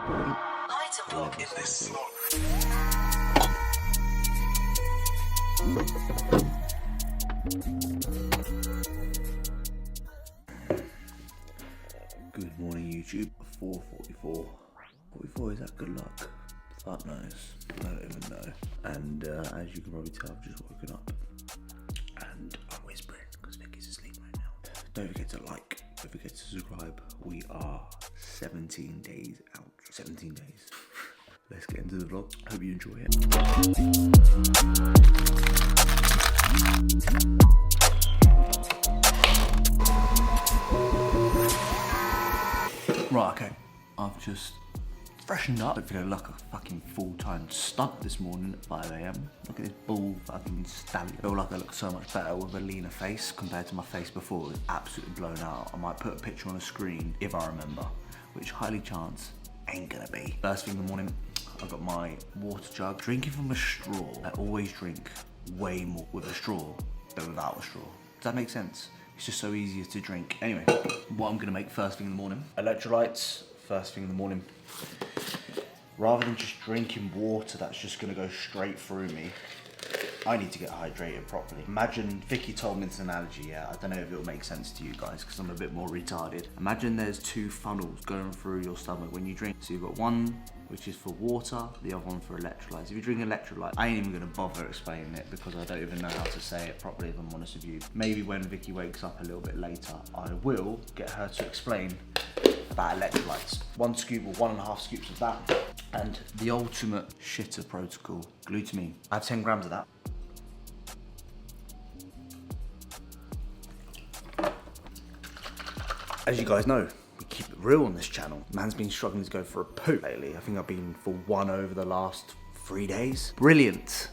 Item block in this slot. Good morning, YouTube. 4:44. 44, is that good luck? Fuck knows. I don't even know. And as you can probably tell, I've just woken up and I'm whispering because Vicky's asleep right now. Don't forget to like, don't forget to subscribe. We are 17 days out. 17 days. Let's get into the vlog. Hope you enjoy it. Right, okay. I've just freshened up. Hopefully I look like a fucking full-time stunt this morning at 5 AM. Look at this bull fucking stallion. I feel like I look so much better with a leaner face compared to my face before. It was absolutely blown out. I might put a picture on a screen if I remember, which highly chance ain't gonna be. First thing in the morning, I've got my water jug. Drinking from a straw, I always drink way more with a straw than without a straw. Does that make sense? It's just so easier to drink. Anyway, what I'm gonna make first thing in the morning, electrolytes first thing in the morning. Rather than just drinking water that's just gonna go straight through me, I need to get hydrated properly. Imagine, Vicky told me this analogy, yeah, I don't know if it'll make sense to you guys because I'm a bit more retarded. Imagine there's two funnels going through your stomach when you drink. So you've got one which is for water, the other one for electrolytes. If you drink electrolytes, I ain't even gonna bother explaining it because I don't even know how to say it properly if I'm honest with you. Maybe when Vicky wakes up a little bit later, I will get her to explain about electrolytes. 1 scoop or 1.5 scoops of that. And the ultimate shitter protocol, glutamine. I have 10 grams of that. As you guys know, we keep it real on this channel. Man's been struggling to go for a poop lately. I think I've been for one over the last 3 days. Brilliant.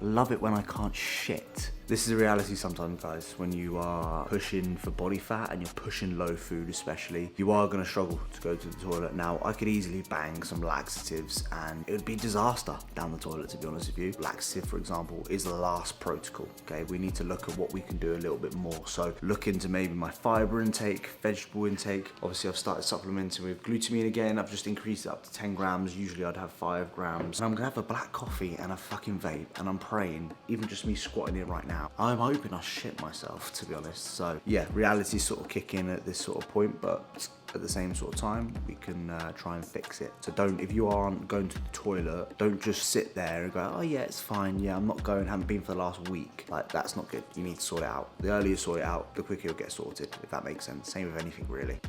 Love it when I can't shit. This is a reality sometimes, guys, when you are pushing for body fat and you're pushing low food especially, you are gonna struggle to go to the toilet. Now, I could easily bang some laxatives and it would be disaster down the toilet, to be honest with you. Laxative, for example, is the last protocol, okay? We need to look at what we can do a little bit more. So look into maybe my fiber intake, vegetable intake. Obviously, I've started supplementing with glutamine again. I've just increased it up to 10 grams. Usually I'd have 5 grams. And I'm gonna have a black coffee and a fucking vape, and I'm praying, even just me squatting here right now, I'm hoping I shit myself, to be honest. So yeah, reality sort of kick in at this sort of point, but at the same sort of time, we can try and fix it. So don't, if you aren't going to the toilet, don't just sit there and go, oh yeah, it's fine. Yeah, I'm not going, haven't been for the last week. Like, that's not good. You need to sort it out. The earlier you sort it out, the quicker you'll get sorted, if that makes sense. Same with anything, really.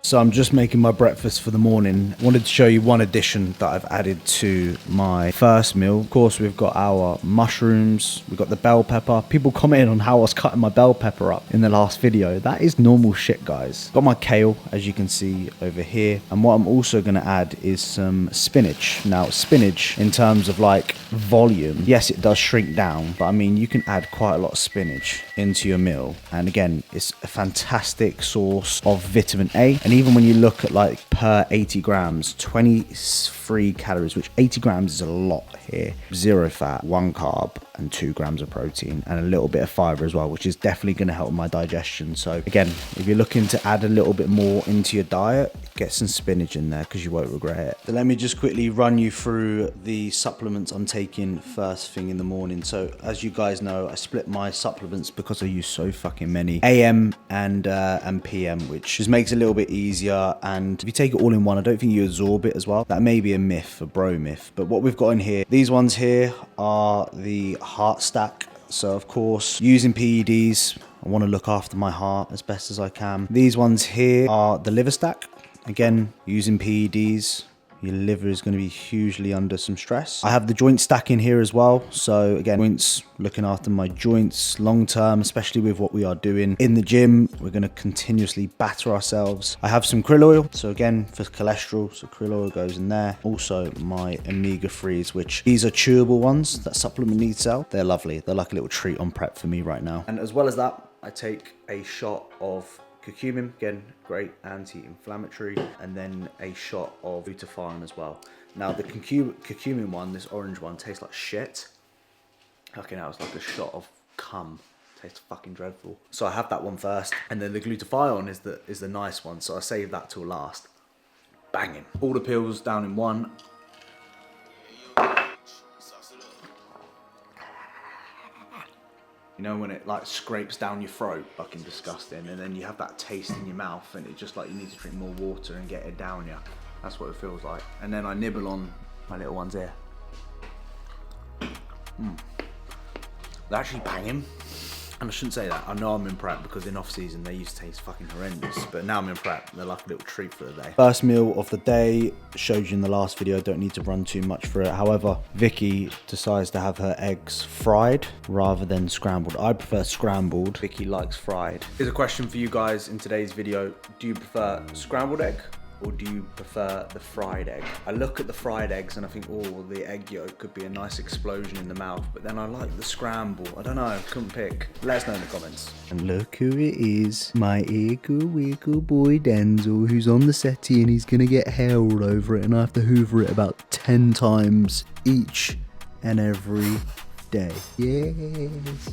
So I'm just making my breakfast for the morning. I wanted to show you one addition that I've added to my first meal. Of course, we've got our mushrooms, we've got the bell pepper. People commented on how I was cutting my bell pepper up in the last video. That is normal shit, guys. Got my kale, as you can see over here. And what I'm also gonna add is some spinach. Now, spinach, in terms of like volume, yes, it does shrink down, but I mean, you can add quite a lot of spinach into your meal. And again, it's a fantastic source of vitamin A. And even when you look at like per 80 grams, 23 calories, which 80 grams is a lot here. 0 fat, 1 carb, and 2 grams of protein, and a little bit of fiber as well, which is definitely going to help my digestion. So again, if you're looking to add a little bit more into your diet, get some spinach in there because you won't regret it. So let me just quickly run you through the supplements I'm taking first thing in the morning. So as you guys know, I split my supplements because I use so fucking many, AM and PM, which just makes it a little bit easier. And if you take it all in one, I don't think you absorb it as well. That may be a myth, a bro myth. But what we've got in here, these ones here are the heart stack. So of course, using PEDs, I want to look after my heart as best as I can. These ones here are the liver stack. Again, using PEDs, your liver is going to be hugely under some stress. I have the joint stack in here as well. So again, joints, looking after my joints long term, especially with what we are doing in the gym. We're going to continuously batter ourselves. I have some krill oil. So again, for cholesterol, so krill oil goes in there. Also my omega-3s, which these are chewable ones that supplement needs sell. They're lovely. They're like a little treat on prep for me right now. And as well as that, I take a shot of curcumin, again, great anti-inflammatory, and then a shot of glutathione as well. Now the curcumin one, this orange one, tastes like shit. Okay, now it's like a shot of cum. Tastes fucking dreadful. So I have that one first, and then the glutathione is the nice one, so I save that till last. banging. All the pills down in one. You know when it like scrapes down your throat, fucking disgusting, and then you have that taste in your mouth and it just like you need to drink more water and get it down you. That's what it feels like. And then I nibble on my little ones here. They're actually banging. And I shouldn't say that. I know I'm in prep because in off season they used to taste fucking horrendous. But now I'm in prep, they're like a little treat for the day. First meal of the day, showed you in the last video, don't need to run too much for it. However, Vicky decides to have her eggs fried rather than scrambled. I prefer scrambled. Vicky likes fried. Here's a question for you guys in today's video. Do you prefer scrambled egg? Or do you prefer the fried egg? I look at the fried eggs and I think, oh, the egg yolk could be a nice explosion in the mouth, but then I like the scramble. I don't know, couldn't pick. Let us know in the comments. And look who it is, my eagle wiggle boy Denzel, who's on the settee and he's gonna get hair all over it and I have to hoover it about 10 times each and every day. Yes,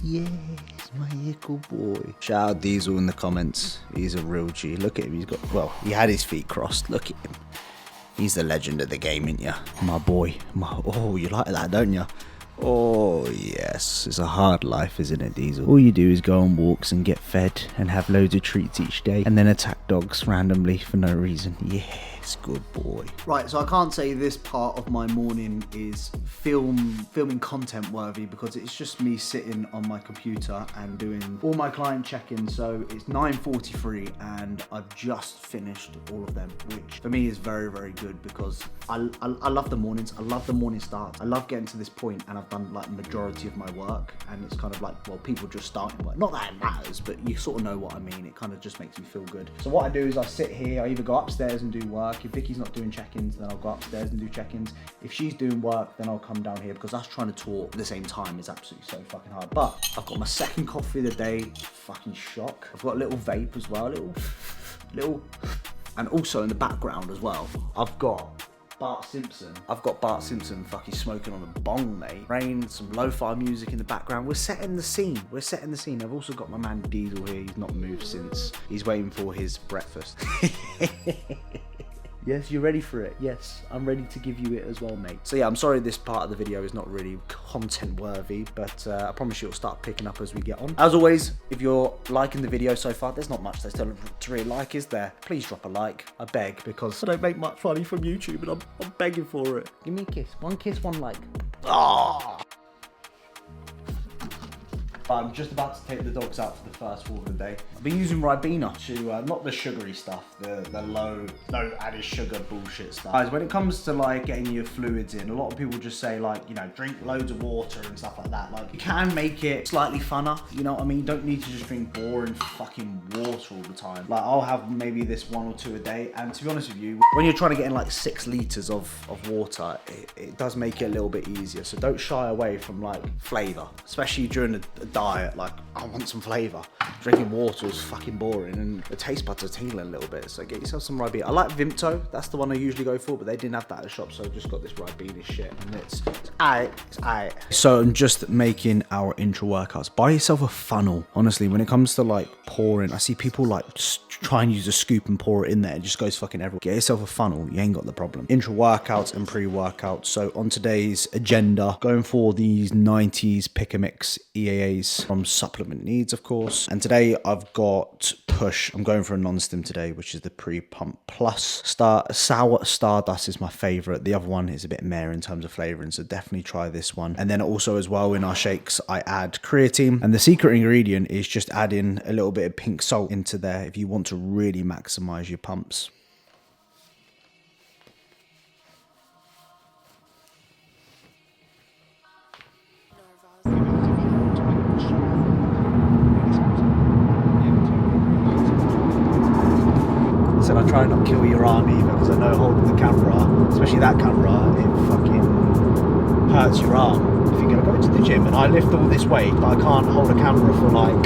my eagle boy. Shout out Diesel in the comments. He's a real G. Look at him. He's got, well, he had his feet crossed. Look at him. He's the legend of the game, ain't ya? My boy. Oh, you like that, don't ya? Oh, yes. It's a hard life, isn't it, Diesel? All you do is go on walks and get fed and have loads of treats each day and then attack dogs randomly for no reason. Yes, good boy. Right, so I can't say this part of my morning is filming content worthy because it's just me sitting on my computer and doing all my client check-ins. So it's 9:43 and I've just finished all of them, which for me is very, very good because I love the mornings. I love the morning starts. I love getting to this point and I've done like majority of my work and it's kind of like, well, people just starting work. Not that it matters, but you sort of know what I mean. It kind of just makes me feel good. So what I do is I sit here, I either go upstairs and do work. If Vicky's not doing check-ins, then I'll go upstairs and do check-ins. If she's doing work, then I'll come down here because us trying to talk at the same time is absolutely so fucking hard. But I've got my second coffee of the day, fucking shock. I've got a little vape as well, little, and also in the background as well, I've got Bart Simpson. I've got Bart Simpson fucking smoking on a bong, mate. Rain, some lo-fi music in the background. We're setting the scene. We're setting the scene. I've also got my man Diesel here. He's not moved since he's waiting for his breakfast. Yes, you're ready for it. Yes, I'm ready to give you it as well, mate. So yeah, I'm sorry this part of the video is not really content worthy, but I promise you it'll start picking up as we get on. As always, if you're liking the video so far, there's not much there's to really like, is there? Please drop a like, I beg, because I don't make much money from YouTube and I'm begging for it. Give me a kiss, one like. Oh! I'm just about to take the dogs out for the first walk of the day. I've been using Ribena to, not the sugary stuff, the low added sugar bullshit stuff. Guys, when it comes to like getting your fluids in, a lot of people just say like, you know, drink loads of water and stuff like that. Like, you can make it slightly funner, you know what I mean? You don't need to just drink boring fucking water all the time. Like, I'll have maybe this 1 or 2 a day, and to be honest with you, when you're trying to get in like 6 litres of water, it does make it a little bit easier. So don't shy away from like flavour, especially during a diet. Like, I want some flavour. Drinking water is fucking boring and the taste buds are tingling a little bit, so get yourself some Ribena. I like Vimto, that's the one I usually go for, but they didn't have that at the shop, so I just got this Ribena shit, and it's aight. So I'm just making our intro workouts. Buy yourself a funnel. Honestly, when it comes to like pouring, I see people like try and use a scoop and pour it in there, it just goes fucking everywhere. Get yourself a funnel, you ain't got the problem. Intro workouts and pre-workouts. So on today's agenda, going for these 90s pick a mix EAAs from Supplement Needs, of course. And today I've got push. I'm going for a non-stim today, which is the pre-pump plus. Sour Stardust is my favorite. The other one is a bit meh in terms of flavoring, so definitely try this one. And then also as well in our shakes, I add creatine, and the secret ingredient is just adding a little bit of pink salt into there if you want to really maximize your pumps. And I try not to kill your arm either, because I know holding the camera, especially that camera, it fucking hurts your arm. If you're going to go to the gym and I lift all this weight, but I can't hold a camera for like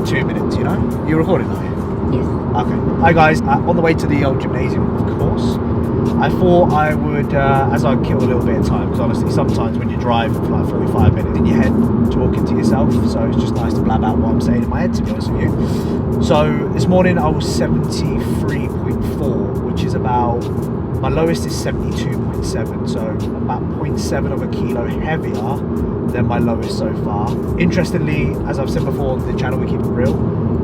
2 minutes, you know? You're recording, are you? Yes. Okay. Hi guys, on the way to the old gymnasium, of course. I thought I would, as I kill a little bit of time, because honestly sometimes when you drive for like 45 minutes in your head talking to yourself, so it's just nice to blab out what I'm saying in my head, to be honest with you. So this morning I was 73.4, which is about My lowest is 72.7, so about 0.7 of a kilo heavier than my lowest so far. Interestingly, as I've said before on the channel, we keep it real,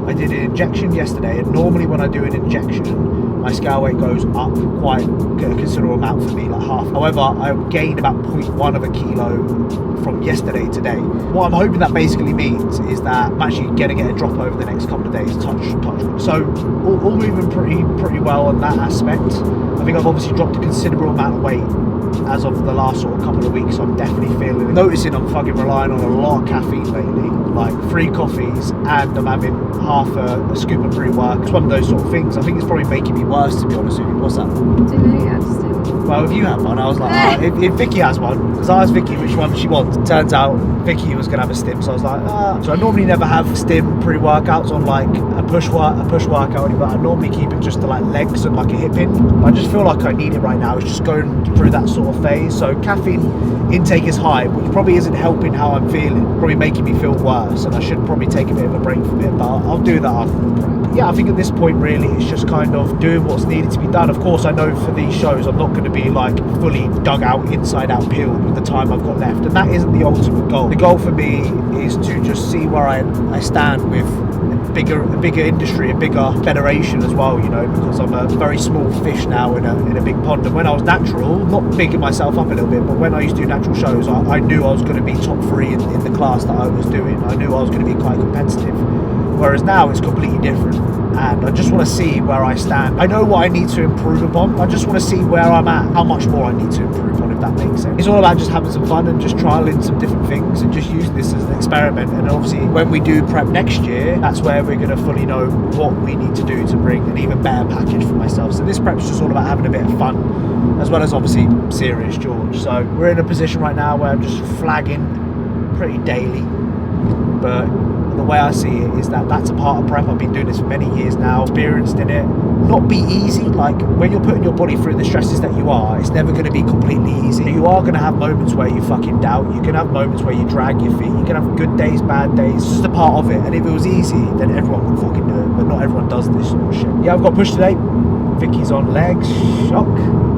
I did an injection yesterday, and normally when I do an injection, my scale weight goes up quite a considerable amount for me, like half. However, I gained about 0.1 of a kilo from yesterday to today. What I'm hoping that basically means is that I'm actually going to get a drop over the next couple of days, touch. So all moving pretty well on that aspect. I think I've obviously dropped a considerable amount of weight as of the last sort of couple of weeks, so I'm definitely noticing I'm fucking relying on a lot of caffeine lately, like 3 coffees, and I'm having half a scoop of pre-work. It's one of those sort of things. I think it's probably making me worse, to be honest with you. What's that? Well, if you have one, I was like, if Vicky has one, because I asked Vicky which one she wants. Turns out Vicky was going to have a stim, so I was like, So I normally never have stim pre-workouts on like a push workout, but I normally keep it just to like legs and like a hip in. But I just feel like I need it right now. It's just going through that sort of phase. So caffeine intake is high, which probably isn't helping how I'm feeling. Probably making me feel worse, and I should probably take a bit of a break from it, but I'll do that after the prep. Yeah, I think at this point really it's just kind of doing what's needed to be done. Of course, I know for these shows I'm not going to be like fully dug out, inside out, peeled with the time I've got left, and that isn't the ultimate goal. The goal for me is to just see where I stand with a bigger industry, a bigger federation as well, you know, because I'm a very small fish now in a big pond. And when I was natural, not bigging myself up a little bit, but when I used to do natural shows, I knew I was going to be top 3 in the class that I was doing. I knew I was going to be quite competitive. Whereas now it's completely different, and I just want to see where I stand. I know what I need to improve upon. I just want to see where I'm at, how much more I need to improve on, if that makes sense. It's all about just having some fun and just trialing some different things and just using this as an experiment. And obviously when we do prep next year, that's where we're going to fully know what we need to do to bring an even better package for myself. So this prep's just all about having a bit of fun, as well as obviously serious George. So we're in a position right now where I'm just flagging pretty daily, but the way I see it is that that's a part of prep. I've been doing this for many years now, experienced in it. Not be easy, like when you're putting your body through the stresses that you are, it's never going to be completely easy. You are going to have moments where you fucking doubt. You can have moments where you drag your feet. You can have good days, bad days. It's just a part of it. And if it was easy, then everyone would fucking do it. But not everyone does this sort of shit. Yeah, I've got push today. Vicky's on legs, shock.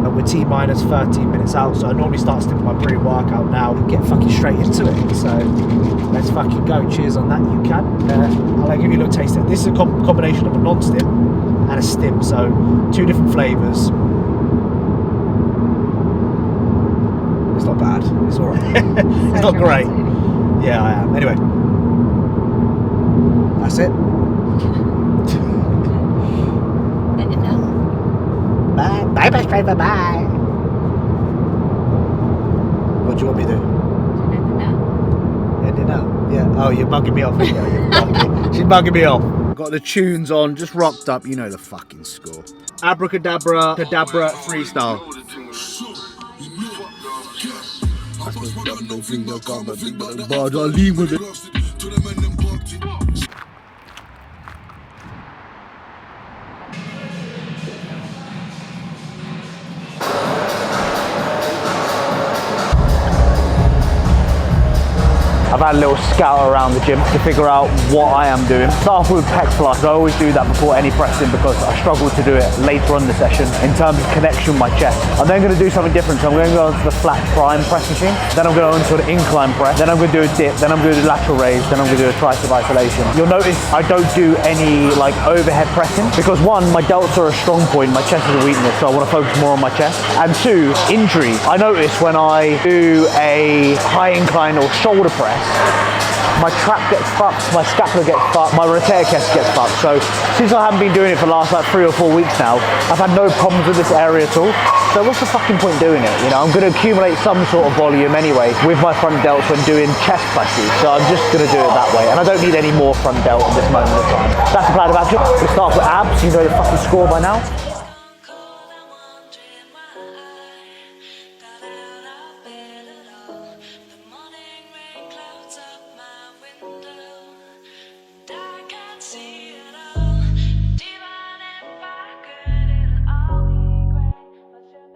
And we're T-minus 13 minutes out, so I normally start stipping my pre-workout now and get fucking straight into it. So let's fucking go. Cheers on that, you can. I'll give you a little taste of it. This is a combination of a non-stim and a stim, so 2 different flavours. It's not bad, it's alright. It's not great. Yeah, I am. Anyway, that's it. Bye, best friend, bye. What do you want me to do? End it now? Yeah. Oh, you're bugging me off. She's bugging me off. Got the tunes on, just rocked up. You know the fucking score. Abracadabra, cadabra, freestyle. I've had a little scout around the gym to figure out what I am doing. Start off with pec flush. I always do that before any pressing because I struggle to do it later on in the session in terms of connection with my chest. I'm then going to do something different. So I'm going to go onto the flat prime press machine. Then I'm going to go onto an incline press. Then I'm going to do a dip. Then I'm going to do lateral raise. Then I'm going to do a tricep isolation. You'll notice I don't do any like overhead pressing because 1, my delts are a strong point. My chest is a weakness, so I want to focus more on my chest. And 2, injury. I notice when I do a high incline or shoulder press, my trap gets fucked, my scapula gets fucked, my rotator cuff gets fucked. So since I haven't been doing it for the last like 3 or 4 weeks now, I've had no problems with this area at all. So what's the fucking point doing it? You know, I'm going to accumulate some sort of volume anyway with my front delts when doing chest presses. So I'm just going to do it that way. And I don't need any more front delt at this moment of time. That's the plan of action. We start with abs. You know the fucking score by now.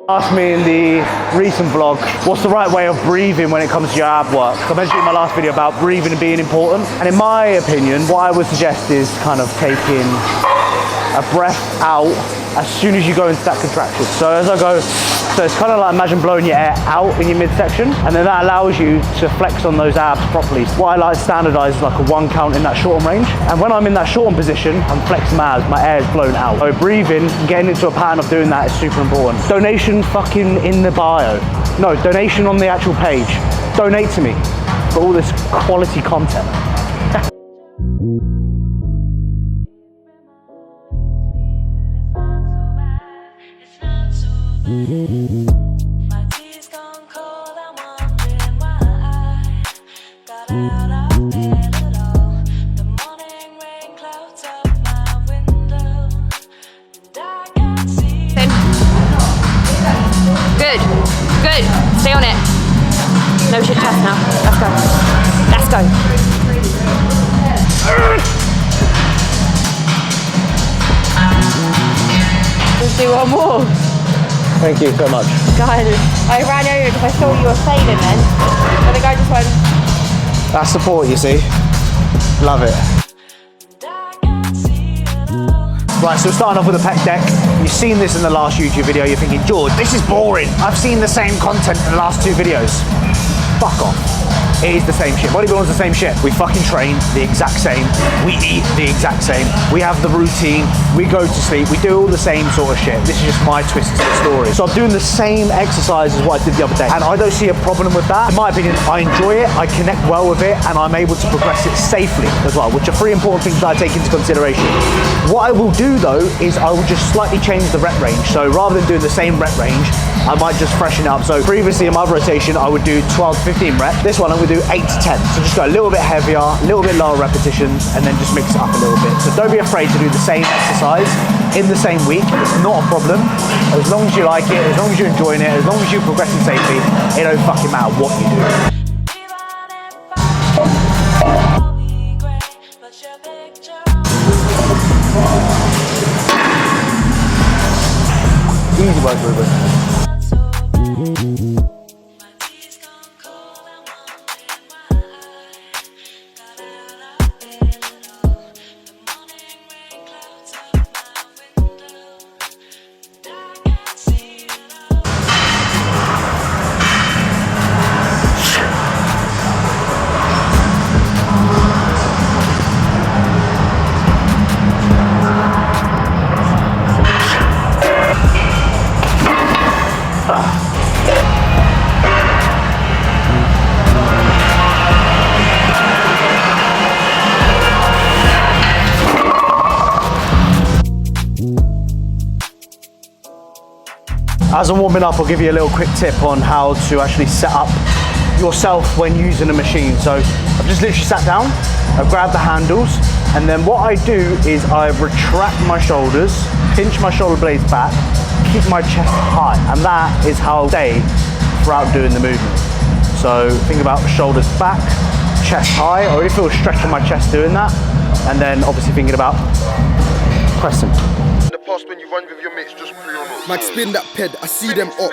Asked me in the recent vlog, what's the right way of breathing when it comes to your ab work? So I mentioned in my last video about breathing and being important. And in my opinion, what I would suggest is kind of taking a breath out as soon as you go into that contraction. So as I go, so it's kind of like imagine blowing your air out in your midsection, and then that allows you to flex on those abs properly. What I like to standardize is like a 1 count in that short arm range. And when I'm in that short arm position, I'm flexing my abs, my air is blown out. So breathing, getting into a pattern of doing that is super important. Donation fucking in the bio. No, donation on the actual page. Donate to me for all this quality content. Good, good, stay on it. No shit chest now, let's go. Let's go. Let's do one more. Thank you so much. God, I ran over because I saw you were failing then. And the guy just went. That's support, you see. Love it. Right, so we're starting off with a pec deck. You've seen this in the last YouTube video. You're thinking, George, this is boring. I've seen the same content in the last 2 videos. Fuck off. It is the same shit. Bodybuilding's the same shit. We fucking train the exact same. We eat the exact same. We have the routine. We go to sleep. We do all the same sort of shit. This is just my twist to the story. So I'm doing the same exercise as what I did the other day. And I don't see a problem with that. In my opinion, I enjoy it. I connect well with it. And I'm able to progress it safely as well, which are 3 important things that I take into consideration. What I will do though, is I will just slightly change the rep range. So rather than doing the same rep range, I might just freshen up. So previously in my rotation, I would do 12 to 15 reps. This one I would do 8 to 10. So just go a little bit heavier, a little bit lower repetitions, and then just mix it up a little bit. So don't be afraid to do the same exercise in the same week. It's not a problem. As long as you like it, as long as you're enjoying it, as long as you're progressing safely, it don't fucking matter what you do. Easy work, Ruben. As I'm warming up, I'll give you a little quick tip on how to actually set up yourself when using a machine. So I've just literally sat down, I've grabbed the handles, and then what I do is I retract my shoulders, pinch my shoulder blades back, keep my chest high, and that is how I stay throughout doing the movement. So think about shoulders back, chest high. I already feel a stretch on my chest doing that, and then obviously thinking about pressing. The past when you run with your mates just pre or not. Mag spin that ped, I see them up.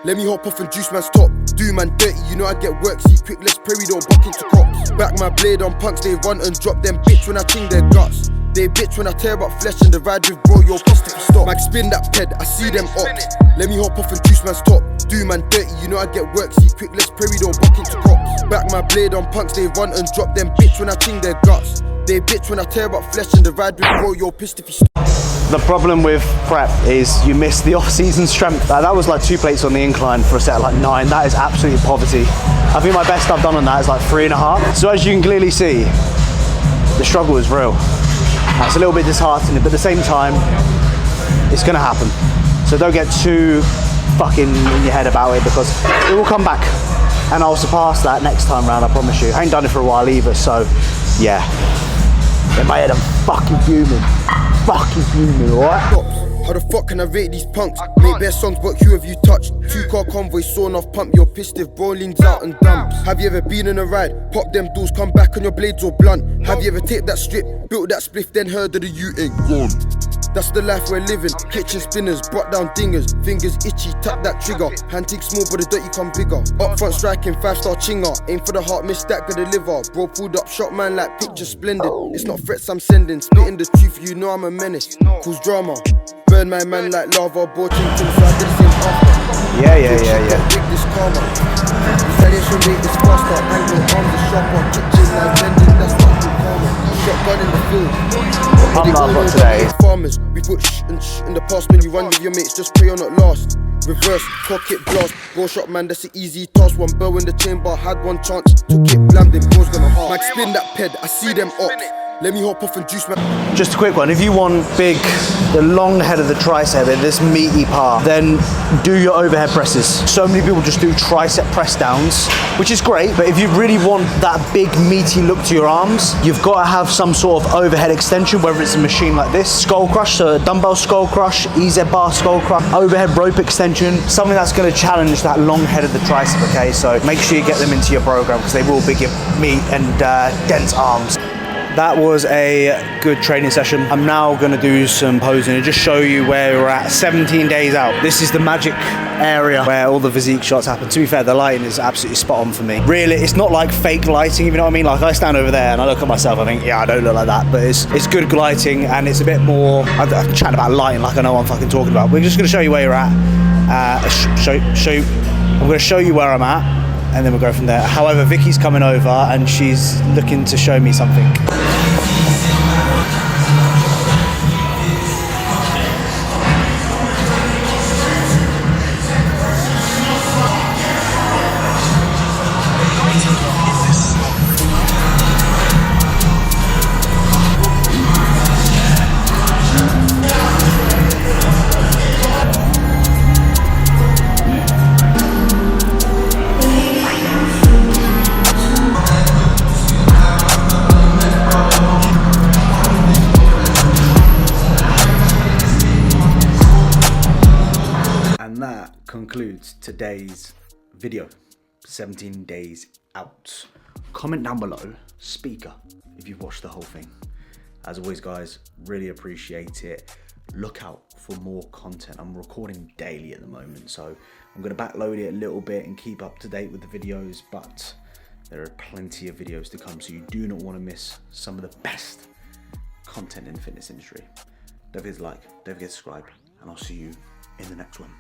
Let me hop off and juice man's top. Do man dirty, you know I get work. See quick, let's pray we don't buck into cops. Back my blade on punks, they run and drop them bitch when I ting their guts. They bitch when I tear up flesh and the ride with bro, yo pissed if you stop. Mag spin that ped, I see them up. Let me hop off and juice man's top. Do man dirty, you know I get work. See quick, let's pray we don't buck into cops. Back my blade on punks, they run and drop them bitch when I ting their guts. They bitch when I tear up flesh and the ride with bro, yo pissed if you stop. The problem with prep is you miss the off-season strength. That was like 2 plates on the incline for a set of like 9. That is absolutely poverty. I think my best I've done on that is like 3.5. So as you can clearly see, the struggle is real. It's a little bit disheartening, but at the same time, it's gonna happen. So don't get too fucking in your head about it, because it will come back. And I'll surpass that next time round, I promise you. I ain't done it for a while either, so yeah. In my head, I'm fucking fuming. Fucking fuming, alright? How the fuck can I rate these punks? Make bare songs, but who have you touched? 2-car convoy, sawn off pump, you're pissed if bro leans out and dumps. Have you ever been in a ride? Pop them doors, come back on your blades or blunt. Have you ever taped that strip, built that spliff, then heard of the you ain't gone? That's the life we're living. Kitchen spinners, brought down dingers. Fingers itchy, tap that trigger. Hand think small, but the dirty come bigger. Up front striking, 5-star chinger. Aim for the heart, miss that, gotta deliver. Bro pulled up, shot man like picture splendid. It's not threats I'm sending, spitting the truth, you know I'm a menace. Cause drama. burn my man like lava, bought him to so I did the same after. Yeah. Big this karma. Retaliation rate is faster, angle arms is sharper, kitchen like bending, that's what we karma. Shotgun in the field. I'm not got today. Farmers, we put shh in the past when you run with your mates, just pray or not last. Reverse, cock it, blast. Go shot man, that's an easy task. One bow in the chamber, had one chance, took it, blammed him, bro's gonna half. Mike spin that ped, I see them up. Let me hop off and juice man. Just a quick one, if you want the long head of the tricep in this meaty part, then do your overhead presses. So many people just do tricep press downs, which is great, but if you really want that big meaty look to your arms, you've got to have some sort of overhead extension, whether it's a machine like this, skull crush, so a dumbbell skull crush, EZ bar skull crush, overhead rope extension, something that's going to challenge that long head of the tricep, okay? So make sure you get them into your program because they will big your meat and dense arms. That was a good training session. I'm now gonna do some posing and just show you where we're at 17 days out. This is the magic area where all the physique shots happen. To be fair, the lighting is absolutely spot on for me. Really, it's not like fake lighting, if you know what I mean? Like I stand over there and I look at myself, I think, yeah, I don't look like that, but it's good lighting and it's a bit more, I'm chatting about lighting like I know what I'm fucking talking about. We're just gonna show you where you're at. I'm gonna show you where I'm at, and then we'll go from there. However, Vicky's coming over and she's looking to show me something. Concludes today's video. 17 days out. Comment down below, speaker, if you've watched the whole thing. As always guys, really appreciate it. Look out for more content. I'm recording daily at the moment, so I'm going to backload it a little bit and keep up to date with the videos, but there are plenty of videos to come, so you do not want to miss some of the best content in the fitness industry. Don't forget to like, don't forget to subscribe, and I'll see you in the next one.